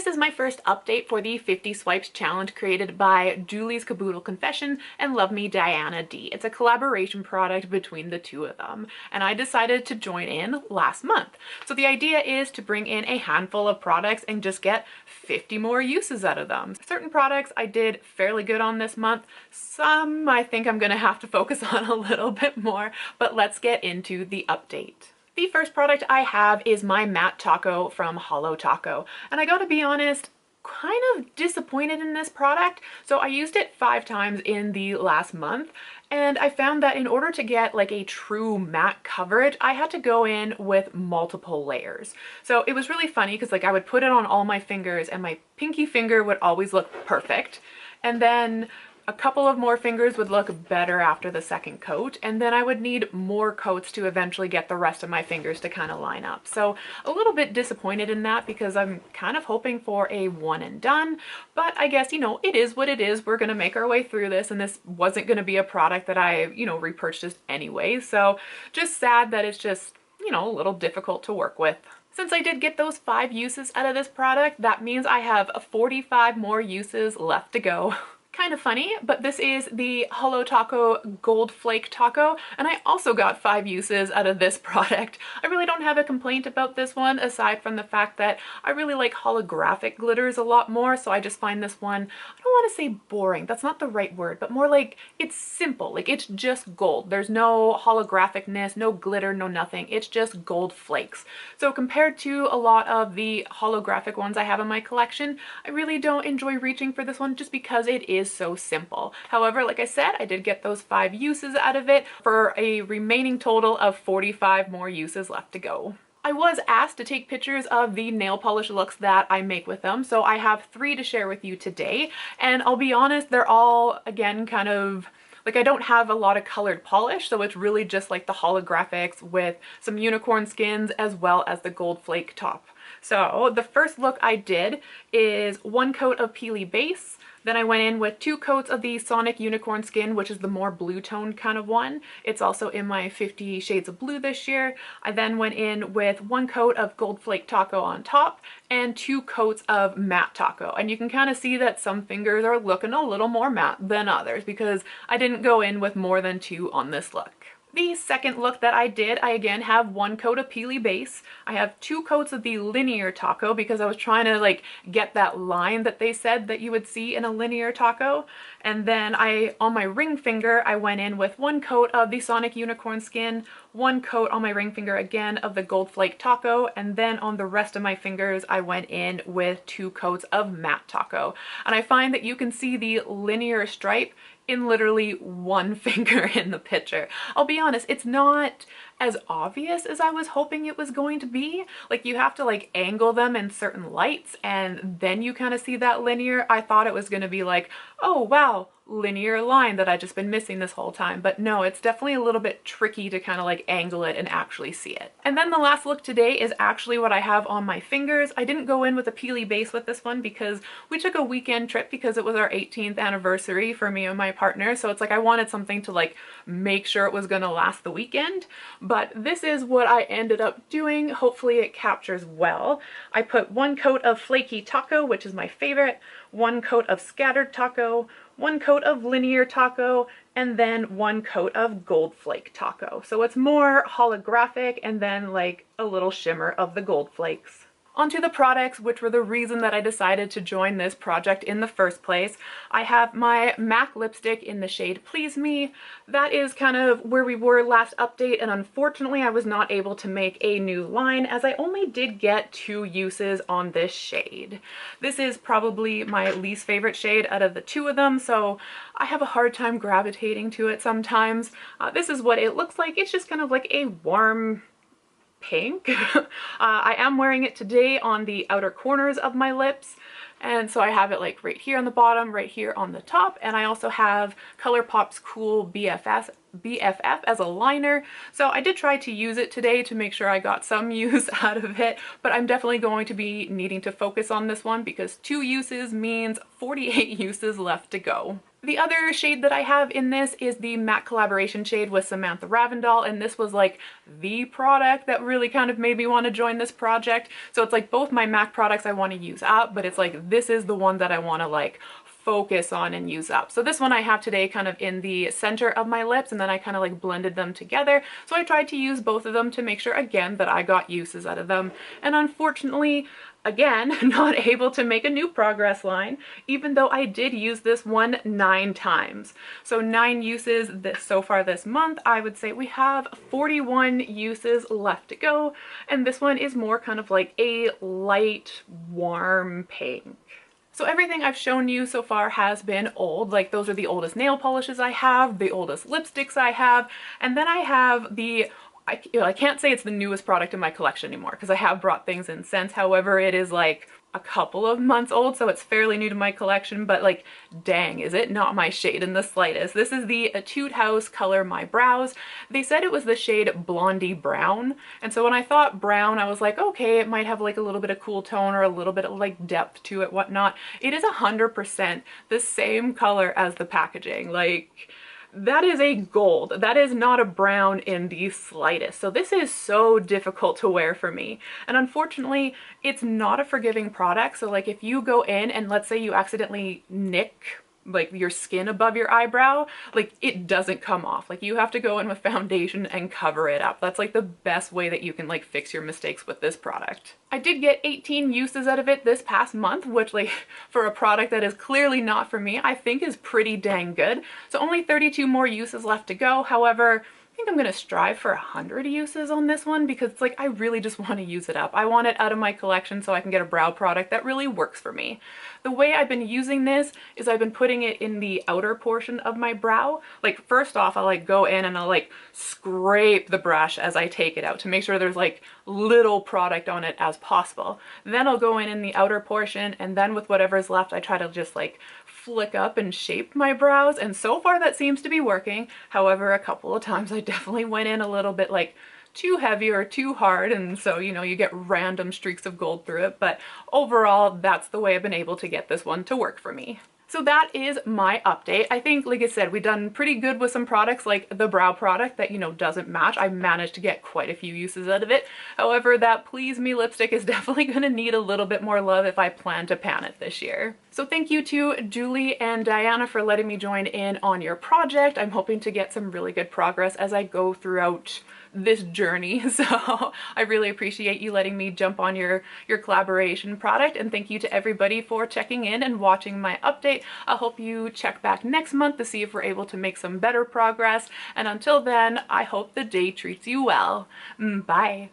This is my first update for the 50 Swipes challenge created by Julie's Caboodle Confession and LoveMeDianaDee. It's a collaboration product between the two of them, and I decided to join in last month. So the idea is to bring in a handful of products and just get 50 more uses out of them. Certain products I did fairly good on this month. Some I think I'm gonna have to focus on a little bit more, but let's get into the update. The first product I have is my matte taco from Holo Taco, and I gotta be honest, kind of disappointed in this product. So I used it 5 times in the last month, and I found that in order to get like a true matte coverage, I had to go in with multiple layers. So it was really funny because like I would put it on all my fingers and my pinky finger would always look perfect, and then a couple of more fingers would look better after the second coat, and then I would need more coats to eventually get the rest of my fingers to kind of line up. So a little bit disappointed in that because I'm kind of hoping for a one and done, but I guess, you know, it is what it is. We're gonna make our way through this, and this wasn't gonna be a product that I, you know, repurchased anyway. So just sad that it's just, you know, a little difficult to work with. Since I did get those 5 uses out of this product, that means I have 45 more uses left to go. Kind of funny, but this is the Holo Taco Gold Flake Taco, and I also got 5 uses out of this product. I really don't have a complaint about this one, aside from the fact that I really like holographic glitters a lot more, so I just find this one, I don't want to say boring, that's not the right word, but more like it's simple, like it's just gold. There's no holographicness, no glitter, no nothing. It's just gold flakes. So compared to a lot of the holographic ones I have in my collection, I really don't enjoy reaching for this one just because it is so simple. However, like I said, I did get those 5 uses out of it for a remaining total of 45 more uses left to go. I was asked to take pictures of the nail polish looks that I make with them, so I have 3 to share with you today, and I'll be honest, they're all, again, kind of like I don't have a lot of colored polish, so it's really just like the holographics with some unicorn skins as well as the gold flake top. So the first look I did is 1 coat of Peely Base. Then I went in with 2 coats of the Sonic Unicorn Skin, which is the more blue tone kind of one. It's also in my 50 Shades of Blue this year. I then went in with 1 coat of Gold Flake Taco on top and 2 coats of Matte Taco. And you can kind of see that some fingers are looking a little more matte than others because I didn't go in with more than 2 on this look. The second look that I did, I again have 1 coat of Peely Base. I have 2 coats of the linear taco because I was trying to like get that line that they said that you would see in a linear taco. And then on my ring finger, I went in with 1 coat of the Sonic Unicorn Skin, 1 coat on my ring finger again of the Gold Flake Taco, and then on the rest of my fingers, I went in with 2 coats of Matte Taco. And I find that you can see the linear stripe in literally 1 finger in the picture. I'll be honest, it's not as obvious as I was hoping it was going to be. Like you have to like angle them in certain lights and then you kind of see that linear. I thought it was going to be like, oh wow, linear line that I've just been missing this whole time. But no, it's definitely a little bit tricky to kind of like angle it and actually see it. And then the last look today is actually what I have on my fingers. I didn't go in with a Peely Base with this one because we took a weekend trip because it was our 18th anniversary for me and my partner. So it's like I wanted something to like make sure it was going to last the weekend. But this is what I ended up doing. Hopefully it captures well. I put 1 coat of Flaky Taco, which is my favorite, 1 coat of Scattered Taco, 1 coat of Linear Taco, and then 1 coat of Gold Flake Taco. So it's more holographic and then like a little shimmer of the gold flakes. Onto the products, which were the reason that I decided to join this project in the first place. I have my MAC lipstick in the shade Please Me. That is kind of where we were last update, and unfortunately I was not able to make a new line as I only did get 2 uses on this shade. This is probably my least favorite shade out of the 2 of them, so I have a hard time gravitating to it sometimes. This is what it looks like. It's just kind of like a warm pink. I am wearing it today on the outer corners of my lips, and so I have it like right here on the bottom, right here on the top, and I also have ColourPop's Cool BFF as a liner. So I did try to use it today to make sure I got some use out of it, but I'm definitely going to be needing to focus on this one because 2 uses means 48 uses left to go. The other shade that I have in this is the matte collaboration shade with Samatha Ravndahl, and this was like the product that really kind of made me want to join this project. So it's like both my MAC products I want to use up, but it's like this is the one that I want to like focus on and use up. So this one I have today kind of in the center of my lips, and then I kind of like blended them together. So I tried to use both of them to make sure again that I got uses out of them. And unfortunately, again, not able to make a new progress line, even though I did use this one 9 times. So 9 uses so far this month. I would say we have 41 uses left to go. And this one is more kind of like a light, warm pink. So everything I've shown you so far has been old. Like those are the oldest nail polishes I have, the oldest lipsticks I have, and then I have the I can't say it's the newest product in my collection anymore because I have brought things in since. However, it is like a couple of months old, so it's fairly new to my collection, but like, dang, is it not my shade in the slightest. This is the Etude House color My Brows. They said it was the shade Blondie Brown, and so when I thought brown, I was like, okay, it might have like a little bit of cool tone or a little bit of like depth to it, whatnot. It is 100% the same color as the packaging. Like, that is a gold. That is not a brown in the slightest. So this is so difficult to wear for me. And unfortunately, it's not a forgiving product. So like if you go in and let's say you accidentally nick like your skin above your eyebrow, like it doesn't come off. Like you have to go in with foundation and cover it up. That's like the best way that you can like fix your mistakes with this product. I did get 18 uses out of it this past month, which like for a product that is clearly not for me, I think is pretty dang good. So only 32 more uses left to go. However, I think I'm gonna strive for 100 uses on this one because it's like I really just want to use it up. I want it out of my collection so I can get a brow product that really works for me. The way I've been using this is I've been putting it in the outer portion of my brow. Like first off, I'll like go in and I'll like scrape the brush as I take it out to make sure there's like little product on it as possible. Then I'll go in the outer portion, and then with whatever's left, I try to just like flick up and shape my brows, and so far that seems to be working. However, a couple of times I definitely went in a little bit like too heavy or too hard, and so you know you get random streaks of gold through it, but overall that's the way I've been able to get this one to work for me. So that is my update. I think, like I said, we've done pretty good with some products like the brow product that, you know, doesn't match. I managed to get quite a few uses out of it. However, that Please Me lipstick is definitely going to need a little bit more love if I plan to pan it this year. So thank you to Julie and Diana for letting me join in on your project. I'm hoping to get some really good progress as I go throughout this journey. So I really appreciate you letting me jump on your collaboration product, and thank you to everybody for checking in and watching my update. I hope you check back next month to see if we're able to make some better progress, and until then, I hope the day treats you well. Bye.